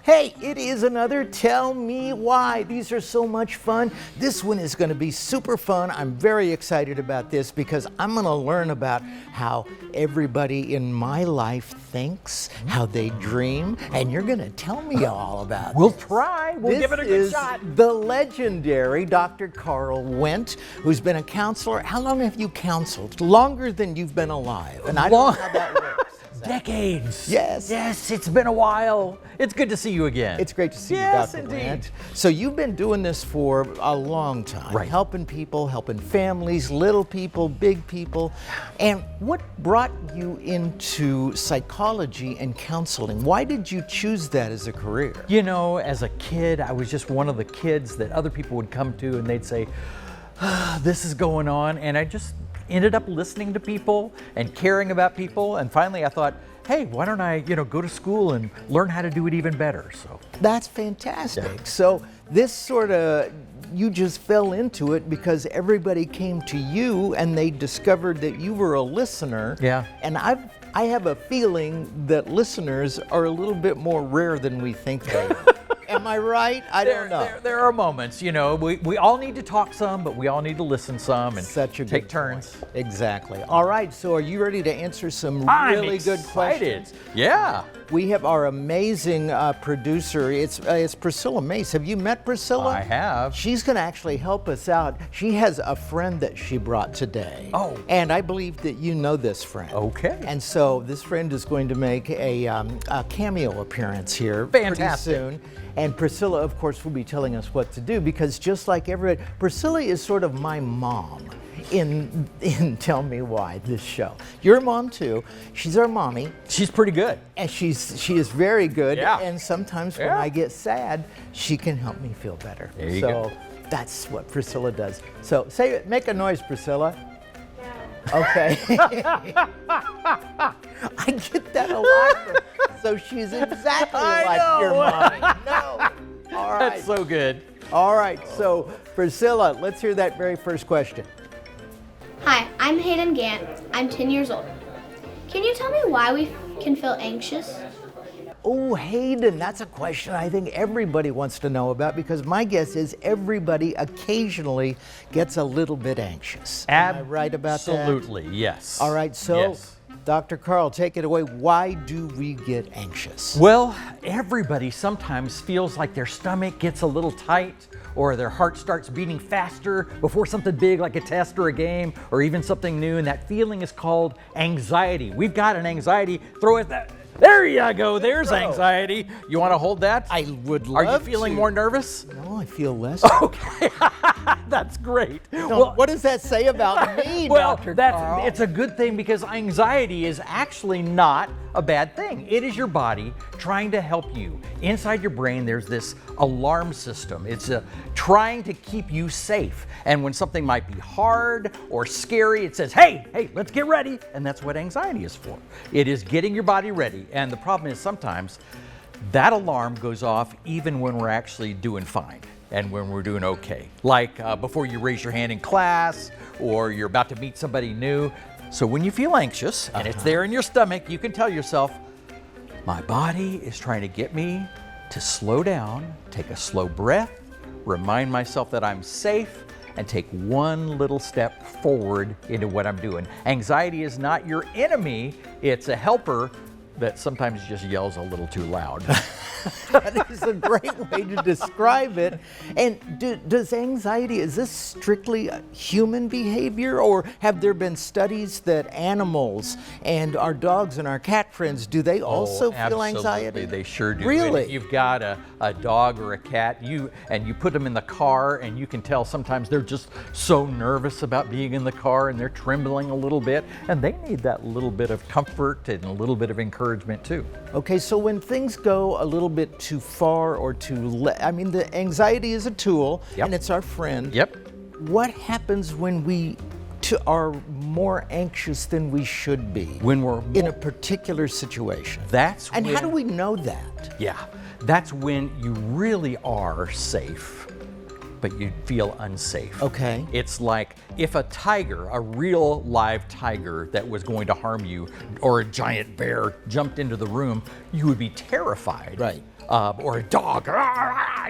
Hey, it is another Tell Me Why. These are so much fun. This one is going to be super fun. I'm very excited about this because I'm going to learn about how everybody in my life thinks, how they dream, and you're going to tell me all about it. We'll try. We'll give it a good shot. The legendary Dr. Karl Wendt, who's been a counselor. How long have you counseled? Longer than you've been alive. And I don't know how that works. Decades. Yes. Yes, it's been a while. It's good to see you again. It's great to see yes, you, Dr. Indeed. Wendt. So you've been doing this for a long time, right. Helping people, helping families, little people, big people. And what brought you into psychology and counseling? Why did you choose that as a career? You know, as a kid, I was just one of the kids that other people would come to and they'd say, this is going on. And I just ended up listening to people and caring about people. And finally I thought, hey, why don't I, go to school and learn how to do it even better? So that's fantastic. Yeah. So this sort of, you just fell into it because everybody came to you and they discovered that you were a listener. Yeah. And I have a feeling that listeners are a little bit more rare than we think they are. Am I right? I don't know. There are moments, we all need to talk some, but we all need to listen some and take turns. Point. Exactly. All right, so are you ready to answer some really good questions? Yeah. We have our amazing producer. It's Priscilla Mace. Have you met Priscilla? I have. She's going to actually help us out. She has a friend that she brought today. Oh. And I believe that you know this friend. Okay. And so this friend is going to make a cameo appearance here Fantastic. pretty soon. And Priscilla, of course, will be telling us what to do because just like everybody, Priscilla is sort of my mom in Tell Me Why, this show. Your mom too. She's our mommy. She's pretty good. And she is very good. Yeah. And sometimes when I get sad, she can help me feel better. There you go. That's what Priscilla does. So make a noise, Priscilla. Okay. I get that a lot. So she's exactly like your mommy. No. All right. That's so good. All right. So Priscilla, let's hear that very first question. Hi, I'm Hayden Gant. I'm 10 years old. Can you tell me why we can feel anxious? Oh, Hayden, that's a question I think everybody wants to know about because my guess is everybody occasionally gets a little bit anxious. Am I right about that? Absolutely, yes. All right, so yes. Dr. Karl, take it away. Why do we get anxious? Well, everybody sometimes feels like their stomach gets a little tight or their heart starts beating faster before something big like a test or a game or even something new, and that feeling is called anxiety. We've got an anxiety. Throw it that. There you go. There's anxiety. You want to hold that? I would love to. Are you feeling more nervous? No, I feel less. Okay. That's great. No, well, what does that say about me, well, Dr. Karl? It's a good thing because anxiety is actually not a bad thing. It is your body trying to help you. Inside your brain, there's this alarm system. It's trying to keep you safe. And when something might be hard or scary, it says, hey, let's get ready. And that's what anxiety is for. It is getting your body ready. And the problem is sometimes that alarm goes off even when we're actually doing fine and when we're doing okay. Like before you raise your hand in class or you're about to meet somebody new. So when you feel anxious and it's there in your stomach, you can tell yourself, my body is trying to get me to slow down, take a slow breath, remind myself that I'm safe, and take one little step forward into what I'm doing. Anxiety is not your enemy, it's a helper that sometimes just yells a little too loud. That is a great way to describe it. And does anxiety, is this strictly human behavior, or have there been studies that animals and our dogs and our cat friends, do they also feel anxiety? Absolutely, they sure do. Really? And if you've got a dog or a cat, you put them in the car, and you can tell sometimes they're just so nervous about being in the car and they're trembling a little bit, and they need that little bit of comfort and a little bit of encouragement too. Okay, so when things go a little bit too far or I mean, the anxiety is a tool, Yep. and it's our friend. Yep. What happens when we are more anxious than we should be When we're in a particular situation? That's And when, how do we know that? Yeah, that's when you really are safe, but you feel unsafe. Okay. It's like if a tiger, a real live tiger that was going to harm you, or a giant bear jumped into the room, you would be terrified. Right. Or a dog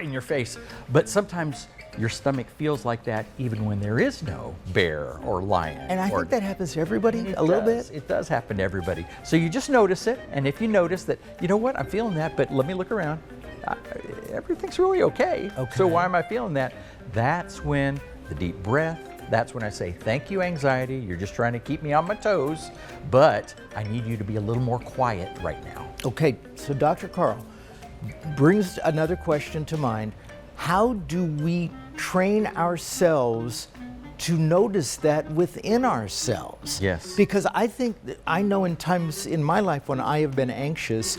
in your face. But sometimes your stomach feels like that even when there is no bear or lion. And I or think that happens to everybody It a little does. bit. It does happen to everybody. So you just notice it, and if you notice that, you know what, I'm feeling that, but let me look around. Everything's really okay. So why am I feeling that? That's when the deep breath, that's when I say, thank you, anxiety. You're just trying to keep me on my toes, but I need you to be a little more quiet right now. Okay, so Dr. Karl brings another question to mind. How do we train ourselves to notice that within ourselves? Yes. Because I know in times in my life when I have been anxious,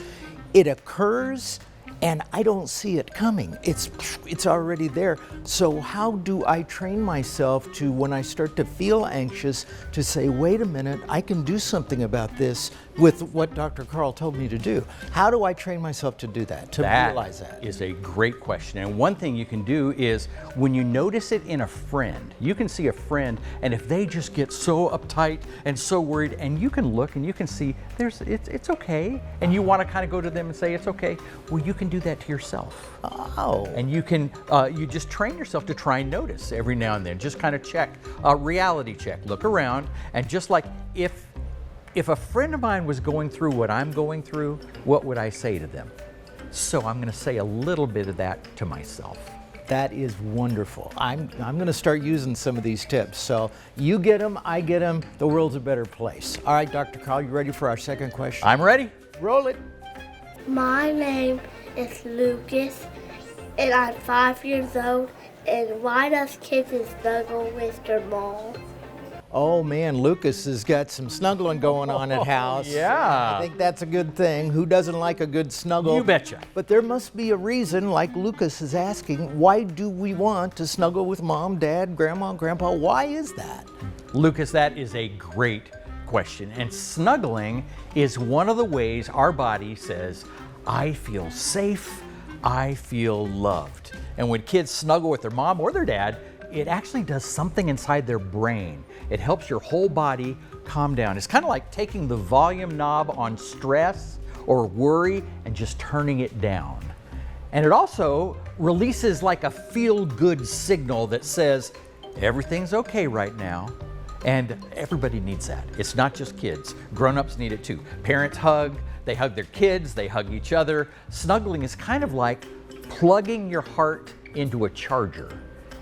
it occurs and I don't see it coming. It's already there. So how do I train myself to, when I start to feel anxious, to say, wait a minute, I can do something about this with what Dr. Karl told me to do? How do I train myself to do that, to realize that? Is a great question. And one thing you can do is when you notice it in a friend, you can see a friend, and if they just get so uptight and so worried, and you can look and you can see it's okay, and you want to kind of go to them and say it's okay, well, you can do that to yourself. Oh. And you can, you just train yourself to try and notice every now and then. Just kind of check, reality check, look around, and just like if a friend of mine was going through what I'm going through, what would I say to them? So I'm going to say a little bit of that to myself. That is wonderful. I'm going to start using some of these tips. So you get them, I get them, the world's a better place. All right, Dr. Karl, you ready for our second question? I'm ready. Roll it. My name is Lucas, and I'm 5 years old. And why does kids snuggle with their mom? Oh man, Lucas has got some snuggling going on at house. yeah. I think that's a good thing. Who doesn't like a good snuggle? You betcha. But there must be a reason, like Lucas is asking, why do we want to snuggle with mom, dad, grandma, grandpa? Why is that? Lucas, that is a great question. And snuggling is one of the ways our body says, I feel safe, I feel loved. And when kids snuggle with their mom or their dad, it actually does something inside their brain. It helps your whole body calm down. It's kind of like taking the volume knob on stress or worry and just turning it down. And it also releases like a feel-good signal that says, everything's okay right now. And everybody needs that. It's not just kids. Grown-ups need it too. Parents hug, they hug their kids, they hug each other. Snuggling is kind of like plugging your heart into a charger,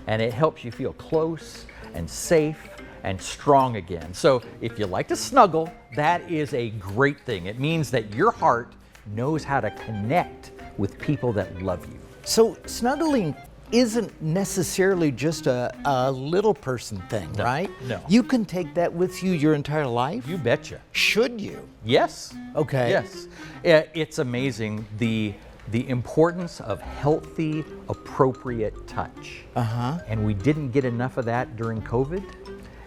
and it helps you feel close and safe and strong again. So if you like to snuggle, that is a great thing. It means that your heart knows how to connect with people that love you. So snuggling isn't necessarily just a little person thing, right? no. You can take that with you your entire life? You betcha. Should you? Yes. Okay. Yes. It's amazing the importance of healthy, appropriate touch. Uh-huh. And we didn't get enough of that during COVID.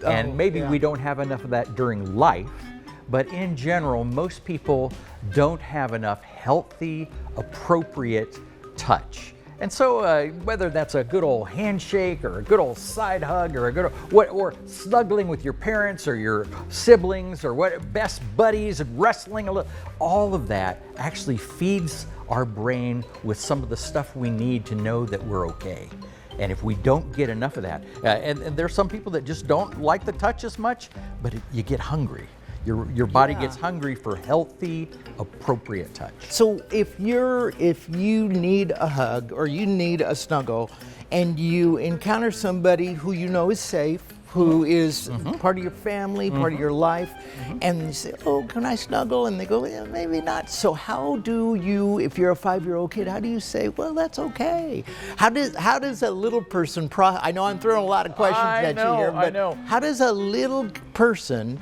Oh, And maybe yeah. we don't have enough of that during life. But in general, most people don't have enough healthy, appropriate touch. And so whether that's a good old handshake or a good old side hug or a good or snuggling with your parents or your siblings or what best buddies and wrestling a little, all of that actually feeds our brain with some of the stuff we need to know that we're okay. And if we don't get enough of that, and there's some people that just don't like the touch as much, but you get hungry. Your body gets hungry for healthy, appropriate touch. So if you need a hug or you need a snuggle and you encounter somebody who you know is safe, who is part of your family, part of your life, and you say, oh, can I snuggle? And they go, yeah, maybe not. So how do you, if you're a 5-year-old kid, how do you say, well, that's okay? How does a little person, I know I'm throwing a lot of questions at you here, but how does a little person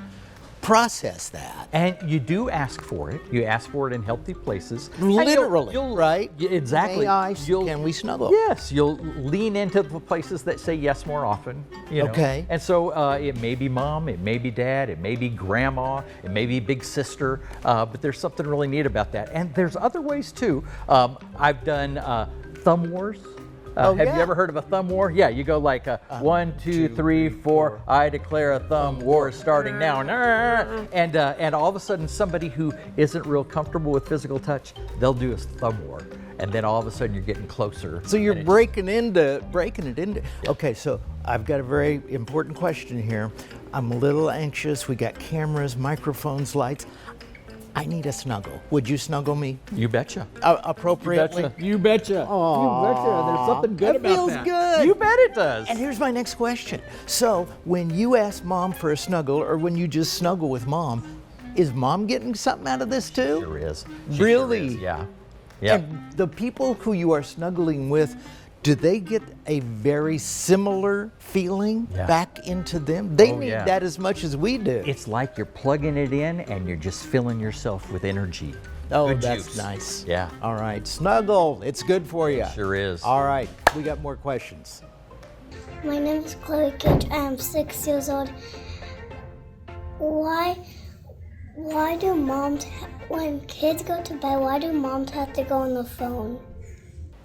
process that. And you do ask for it. You ask for it in healthy places. And Literally, right? Exactly. Can we snuggle? Yes, you'll lean into the places that say yes more often. You know? Okay. And so it may be mom, it may be dad, it may be grandma, it may be big sister, but there's something really neat about that. And there's other ways too. I've done thumb wars. Have you ever heard of a thumb war? Yeah, you go like 1, 2, 3, 4. I declare a thumb war starting now. And all of a sudden, somebody who isn't real comfortable with physical touch, they'll do a thumb war, and then all of a sudden you're getting closer. So you're breaking it into. Okay, so I've got a very important question here. I'm a little anxious. We got cameras, microphones, lights. I need a snuggle. Would you snuggle me? You betcha. Appropriately? You betcha. Aww. You betcha. There's something good about that. Feels good. You bet it does. And here's my next question. So when you ask mom for a snuggle, or when you just snuggle with mom, is mom getting something out of this too? Sure is. Really? Sure is. Yeah. Yeah. And the people who you are snuggling with, do they get a very similar feeling back into them? They need that as much as we do. It's like you're plugging it in and you're just filling yourself with energy. Oh, Good that's juice. nice. Yeah. All right, snuggle. It's good for you. Sure is. All right, we got more questions. My name is Chloe Kitch. I am 6 years old. Why do when kids go to bed, why do moms have to go on the phone?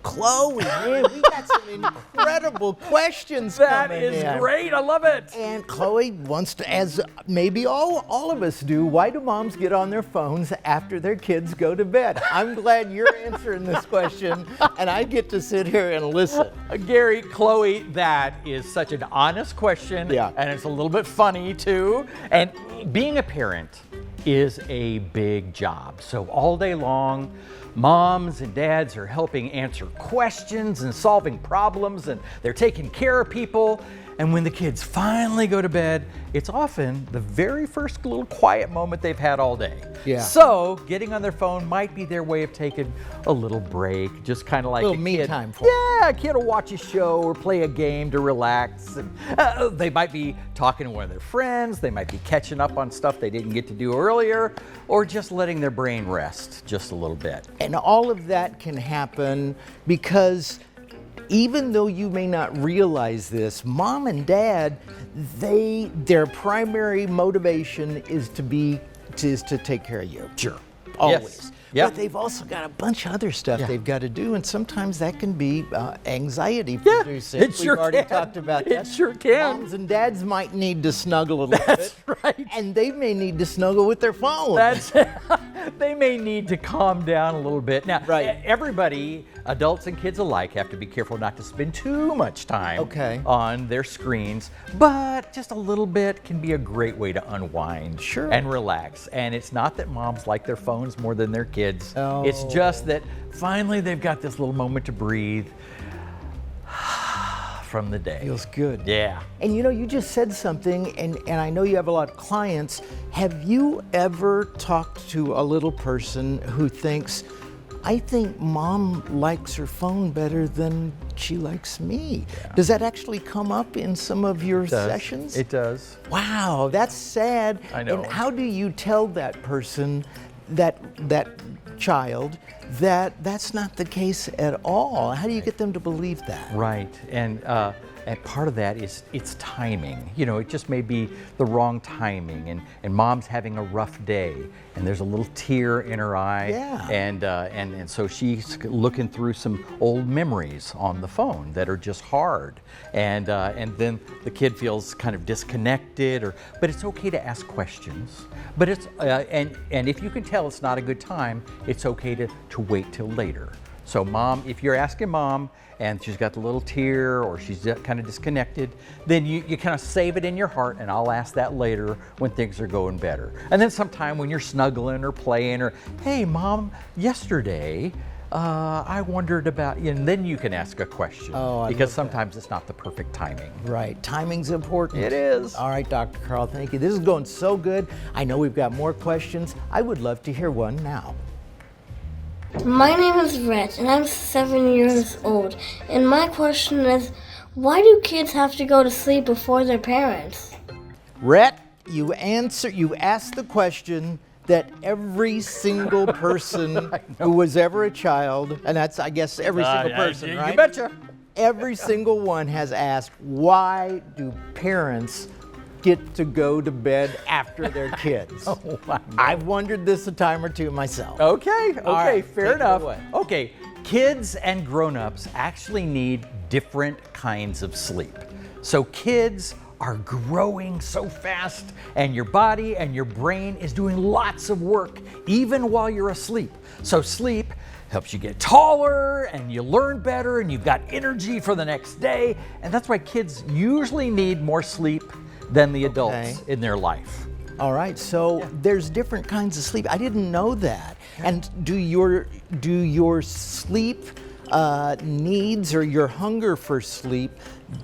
Chloe, man, we got some incredible questions That coming is in. great. I love it. And Chloe wants to, as maybe all of us do, why do moms get on their phones after their kids go to bed? I'm glad you're answering this question, and I get to sit here and listen. Gary, Chloe, that is such an honest question. Yeah. And it's a little bit funny too. And being a parent is a big job. So all day long, moms and dads are helping answer questions and solving problems, and they're taking care of people. And when the kids finally go to bed, it's often the very first little quiet moment they've had all day. Yeah. So getting on their phone might be their way of taking a little break, just kind of like A little me kid. time for Yeah, a kid will watch a show or play a game to relax. And they might be talking to one of their friends. They might be catching up on stuff they didn't get to do earlier, or just letting their brain rest just a little bit. And all of that can happen because even though you may not realize this, mom and dad, their primary motivation is to take care of you. Sure. Always. Yes. Yep. But they've also got a bunch of other stuff they've got to do, and sometimes that can be anxiety Yeah, producing. it sure We've already can. talked about It that. sure can. Moms and dads might need to snuggle a little That's bit. right. And they may need to snuggle with their phone. They may need to calm down a little bit. Now, everybody, adults and kids alike, have to be careful not to spend too much time on their screens, but just a little bit can be a great way to unwind and relax. And it's not that moms like their phones more than their kids. Oh. It's just that finally they've got this little moment to breathe from the day. Feels good. Yeah. And you know, you just said something, and I know you have a lot of clients. Have you ever talked to a little person who thinks, I think mom likes her phone better than she likes me? Yeah. Does that actually come up in some of your sessions? It does. Wow, that's sad. I know. And how do you tell that person, that child, that that's not the case at all? How do you get them to believe that? Right, and part of that is it's timing. You know, it just may be the wrong timing, and mom's having a rough day, and there's a little tear in her eye, and so she's looking through some old memories on the phone that are just hard, and then the kid feels kind of disconnected, but it's okay to ask questions. But it's and if you can tell it's not a good time, it's okay to wait till later. So mom, if you're asking mom and she's got the little tear or she's kind of disconnected, then you kind of save it in your heart, and I'll ask that later when things are going better. And then sometime when you're snuggling or playing, or, hey mom, yesterday I wondered about, and then you can ask a question, because sometimes it's not the perfect timing. Right, timing's important. It is. All right, Dr. Karl, thank you. This is going so good. I know we've got more questions. I would love to hear one now. My name is Rhett, and I'm 7 years old. And my question is, why do kids have to go to sleep before their parents? Rhett, you asked the question that every single person who was ever a child, and that's, I guess, every single person, right? You betcha. Every single one has asked, why do parents get to go to bed after their kids? Oh, I know. I've wondered this a time or two myself. Okay, right, fair take it enough. away. Okay, kids and grown-ups actually need different kinds of sleep. So kids are growing so fast, and your body and your brain is doing lots of work even while you're asleep. So sleep helps you get taller and you learn better and you've got energy for the next day. And that's why kids usually need more sleep than the adults in their life. All right, so there's different kinds of sleep. I didn't know that. And do your sleep needs or your hunger for sleep,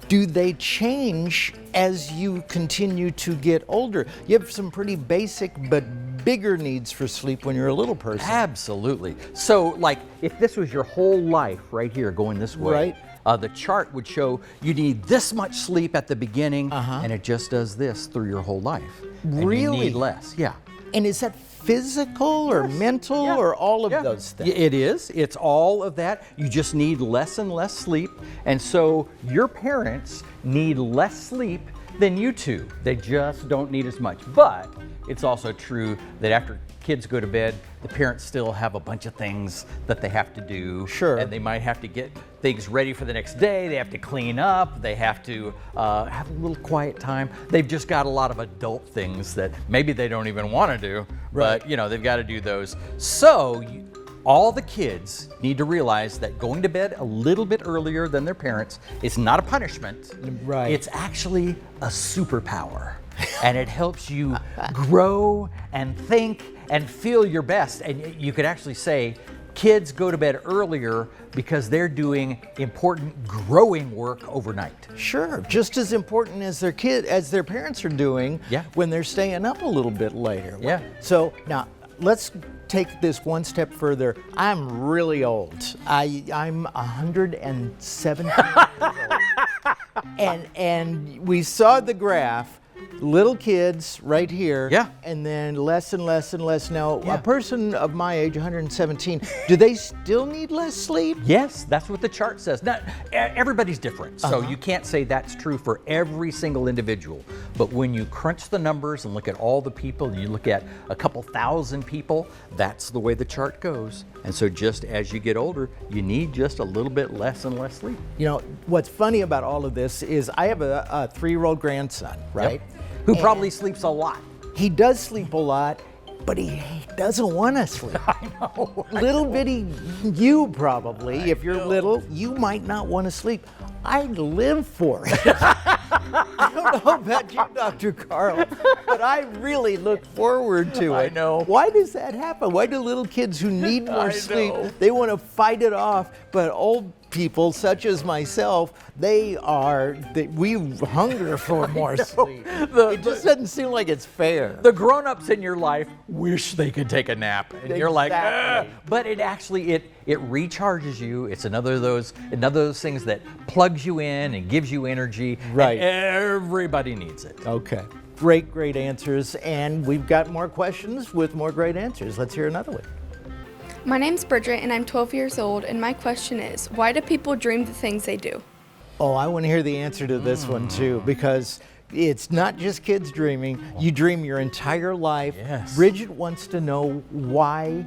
do they change as you continue to get older? You have some pretty basic but bigger needs for sleep when you're a little person. Absolutely. So like if this was your whole life right here going this way, the chart would show you need this much sleep at the beginning and it just does this through your whole life. And Really? you need less, yeah. And is that physical or mental or all of those things? It is. It's all of that. You just need less and less sleep. And so your parents need less sleep than you two. They just don't need as much. But it's also true that after kids go to bed, the parents still have a bunch of things that they have to do. Sure. And they might have to get things ready for the next day. They have to clean up. They have to have a little quiet time. They've just got a lot of adult things that maybe they don't even want to do, but you know, they've got to do those. So all the kids need to realize that going to bed a little bit earlier than their parents is not a punishment. Right. It's actually a superpower. And it helps you grow and think and feel your best. And you could actually say kids go to bed earlier because they're doing important growing work overnight. Sure, just as important as their parents are doing when they're staying up a little bit later. Yeah. So now let's take this one step further. I'm really old. I'm 117 years old. And we saw the graph. Little kids right here, and then less and less and less. Now, a person of my age, 117, do they still need less sleep? Yes, that's what the chart says. Now, everybody's different, so you can't say that's true for every single individual. But when you crunch the numbers and look at all the people, and you look at a couple thousand people, that's the way the chart goes. And so just as you get older, you need just a little bit less and less sleep. You know, what's funny about all of this is I have a 3-year-old grandson, right? Who probably sleeps a lot. He does sleep a lot, but he doesn't want to sleep. I know. Little bitty you probably, if you're little, you might not want to sleep. I live for it. I don't know about you, Dr. Karl, but I really look forward to it. I know. Why does that happen? Why do little kids who need more sleep, they want to fight it off, but old people such as myself, we hunger for more sleep. It just doesn't seem like it's fair. The grown-ups in your life wish they could take a nap, and you're like, ugh. But it actually it recharges you. It's another of those things that plugs you in and gives you energy. Right. And everybody needs it. Okay. Great answers, and we've got more questions with more great answers. Let's hear another one. My name's Bridget and I'm 12 years old, and my question is, why do people dream the things they do? Oh, I want to hear the answer to this one too, because it's not just kids dreaming. You dream your entire life. Yes. Bridget wants to know why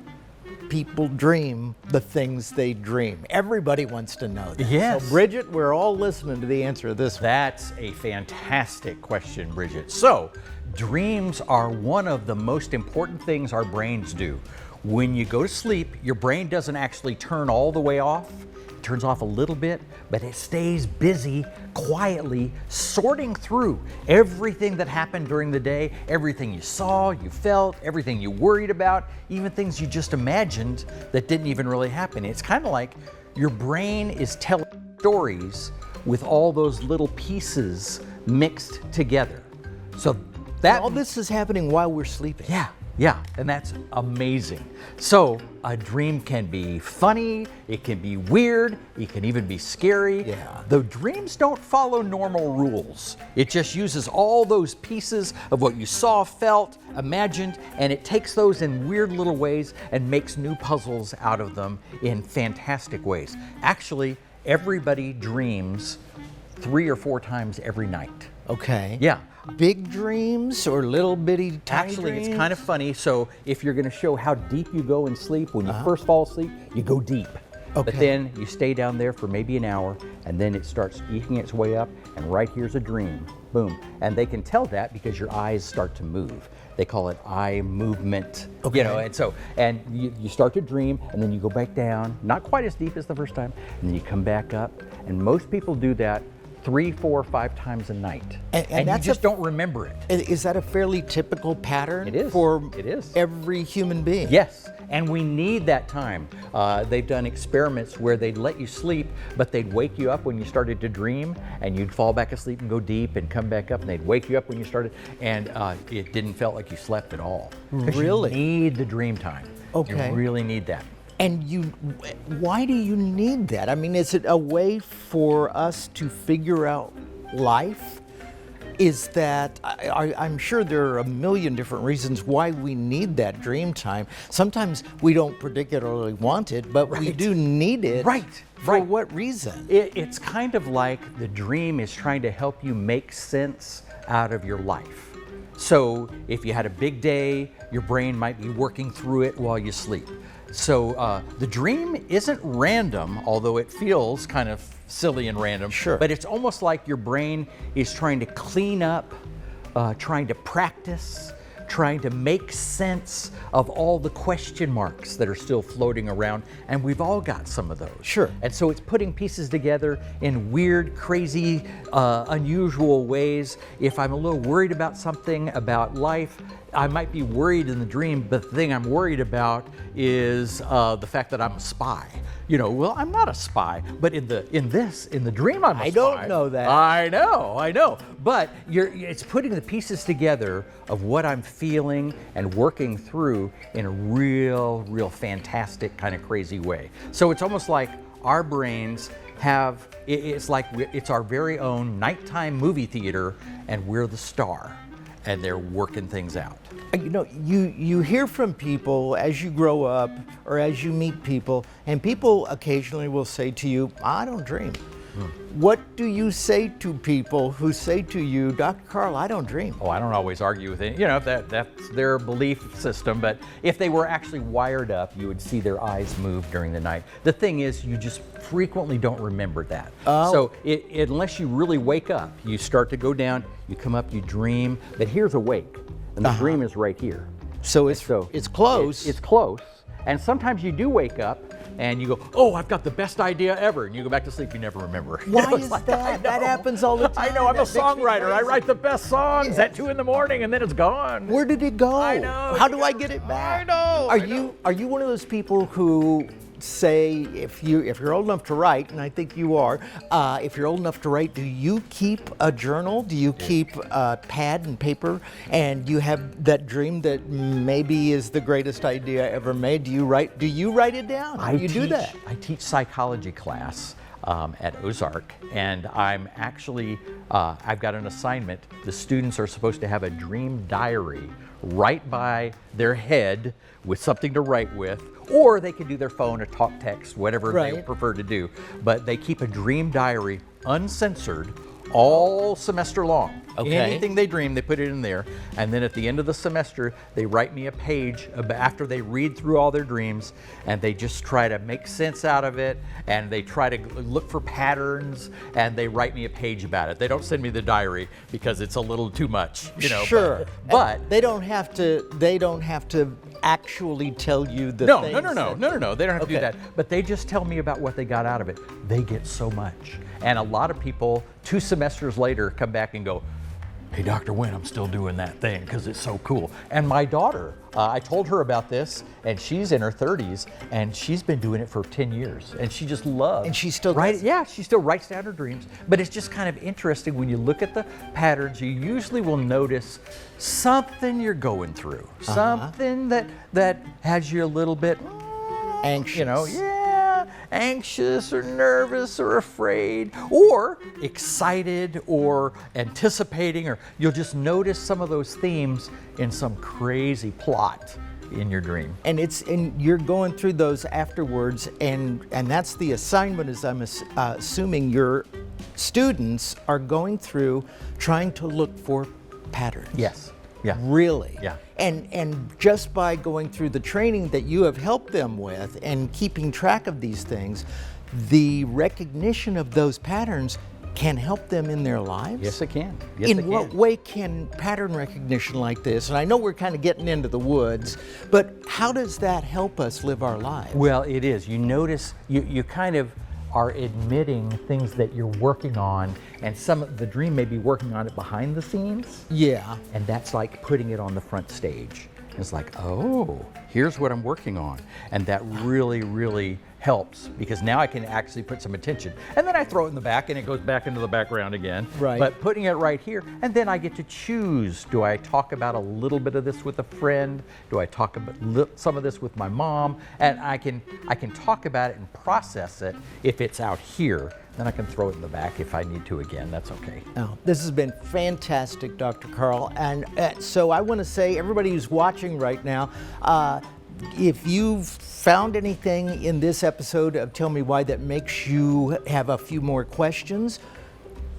people dream the things they dream. Everybody wants to know that. Yes. So Bridget, we're all listening to the answer to this one. That's a fantastic question, Bridget. So, dreams are one of the most important things our brains do. When you go to sleep, your brain doesn't actually turn all the way off. It turns off a little bit, but it stays busy, quietly sorting through everything that happened during the day, everything you saw, you felt, everything you worried about, even things you just imagined that didn't even really happen. It's kind of like your brain is telling stories with all those little pieces mixed together. So that all this is happening while we're sleeping. Yeah. Yeah, and that's amazing. So a dream can be funny, it can be weird, it can even be scary. Yeah. The dreams don't follow normal rules. It just uses all those pieces of what you saw, felt, imagined, and it takes those in weird little ways and makes new puzzles out of them in fantastic ways. Actually, everybody dreams 3 or 4 times every night. Okay. Yeah. Big dreams or little bitty tiny Actually, dreams? it's kind of funny. So if you're going to show how deep you go in sleep, when you first fall asleep, you go deep. Okay. But then you stay down there for maybe an hour, and then it starts eking its way up, and right here's a dream. Boom. And they can tell that because your eyes start to move. They call it eye movement. Okay. You know, and you start to dream, and then you go back down, not quite as deep as the first time, and then you come back up. And most people do that 3, 4, 5 times a night. And you that's just don't remember it. Is that a fairly typical pattern It is. for It is. every human being? Yes, and we need that time. They've done experiments where they'd let you sleep, but they'd wake you up when you started to dream, and you'd fall back asleep and go deep and come back up, and they'd wake you up when you started, and it didn't feel like you slept at all. 'Cause Really? You need the dream time. Okay. You really need that. And why do you need that? I mean, is it a way for us to figure out life? Is that, I'm sure there are a million different reasons why we need that dream time. Sometimes we don't particularly want it, but we Right. do need it. Right, For right. what reason? It's kind of like the dream is trying to help you make sense out of your life. So if you had a big day, your brain might be working through it while you sleep. So the dream isn't random, although it feels kind of silly and random. Sure. But it's almost like your brain is trying to clean up, trying to practice, trying to make sense of all the question marks that are still floating around, and we've all got some of those. Sure. And so it's putting pieces together in weird, crazy, unusual ways. If I'm a little worried about something, about life, I might be worried in the dream, but the thing I'm worried about is the fact that I'm a spy. You know, well, I'm not a spy, but in the dream, I'm a spy. I don't know that. I know. But it's putting the pieces together of what I'm feeling and working through in a real fantastic kind of crazy way. So it's almost like our brains have, it's our very own nighttime movie theater, and we're the star, and they're working things out. You know, you hear from people as you grow up or as you meet people, and people occasionally will say to you, I don't dream. What do you say to people who say to you, Dr. Karl, I don't dream? Oh, I don't always argue with it. You know, that's their belief system, but if they were actually wired up, you would see their eyes move during the night. The thing is, you just frequently don't remember that. Oh. So unless you really wake up, you start to go down, you come up, you dream, but here's awake, and the dream is right here. So it's close. It's close, and sometimes you do wake up, and you go, oh, I've got the best idea ever, and you go back to sleep, you never remember. Why You know, it's is like, that? I know. That happens all the time. I know, I'm a That makes me songwriter. I crazy. write the best songs at 2 a.m, and then it's gone. Where did it go? I know. How do I get it back? I know. Are you one of those people who say, if you're old enough to write, and I think you are, if you're old enough to write, do you keep a journal? Do you keep pad and paper? And you have that dream that maybe is the greatest idea ever made? Do you write it down? Do that? I teach psychology class at Ozark, and I'm actually, I've got an assignment. The students are supposed to have a dream diary right by their head with something to write with, or they can do their phone or talk text, whatever they Right. prefer to do. But they keep a dream diary uncensored all semester long. Okay. Anything they dream, they put it in there. And then at the end of the semester, they write me a page after they read through all their dreams, and they just try to make sense out of it, and they try to look for patterns, and they write me a page about it. They don't send me the diary because it's a little too much, you know. Sure, But they don't have to. They don't have to actually tell you the no. things They don't have to do Okay. that. But they just tell me about what they got out of it. They get so much. And a lot of people, 2 semesters later, come back and go, hey, Dr. Wendt, I'm still doing that thing because it's so cool. And my daughter, I told her about this, and she's in her 30s, and she's been doing it for 10 years, and she just loves. And she still right? does? Yeah, she still writes down her dreams. But it's just kind of interesting when you look at the patterns. You usually will notice something you're going through, something that has you a little bit Anxious. You know, yeah, anxious or nervous or afraid or excited or anticipating, or you'll just notice some of those themes in some crazy plot in your dream. And you're going through those afterwards, and that's the assignment, as I'm assuming your students are going through trying to look for patterns. Yes. Yeah. Really? Yeah. And just by going through the training that you have helped them with and keeping track of these things, the recognition of those patterns can help them in their lives? Yes, it can. Yes, In what way can pattern recognition like this, and I know we're kind of getting into the woods, but how does that help us live our lives? Well, it is. You notice, you kind of are admitting things that you're working on, and some of the dream may be working on it behind the scenes. Yeah. And that's like putting it on the front stage. It's like, oh, here's what I'm working on. And that really, really helps, because now I can actually put some attention. And then I throw it in the back and it goes back into the background again. Right. But putting it right here, and then I get to choose. Do I talk about a little bit of this with a friend? Do I talk about some of this with my mom? And I can talk about it and process it. If it's out here, then I can throw it in the back if I need to again. That's okay. Oh, this has been fantastic, Dr. Karl. And so I want to say, everybody who's watching right now, if you've found anything in this episode of Tell Me Why that makes you have a few more questions,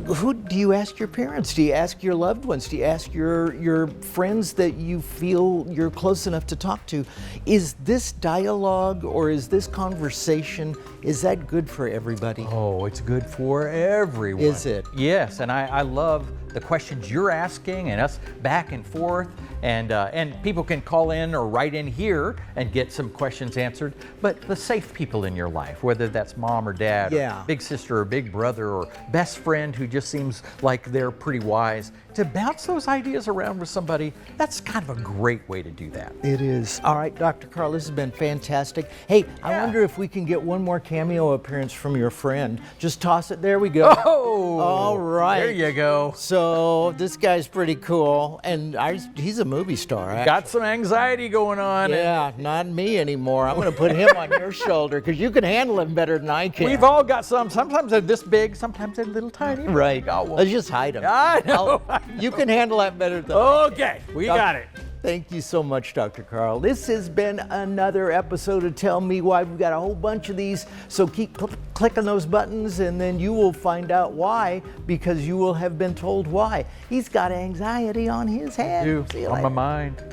who do you ask? Your parents? Do you ask your loved ones? Do you ask your friends that you feel you're close enough to talk to? Is this dialogue or is this conversation, is that good for everybody? Oh, it's good for everyone. Is it? Yes, and I love the questions you're asking and us back and forth, and people can call in or write in here and get some questions answered. But the safe people in your life, whether that's mom or dad, Yeah. or big sister or big brother or best friend who just seems like they're pretty wise, to bounce those ideas around with somebody, that's kind of a great way to do that. It is. All right, Dr. Karl, this has been fantastic. Hey, I Yeah. wonder if we can get one more cameo appearance from your friend. Just toss it. There we go. Oh! All right. There you go. So this guy's pretty cool, and he's a movie star. Got some anxiety going on. Yeah, not me anymore. I'm going to put him on your shoulder because you can handle him better than I can. We've all got some. Sometimes they're this big, sometimes they're little tiny. Right. Got one. Let's just hide him. I know. You can handle that better than I can. Okay, we got it. Thank you so much, Dr. Karl. This has been another episode of Tell Me Why. We've got a whole bunch of these, so keep clicking those buttons and then you will find out why, because you will have been told why. He's got anxiety on his head. You See you on later. my mind.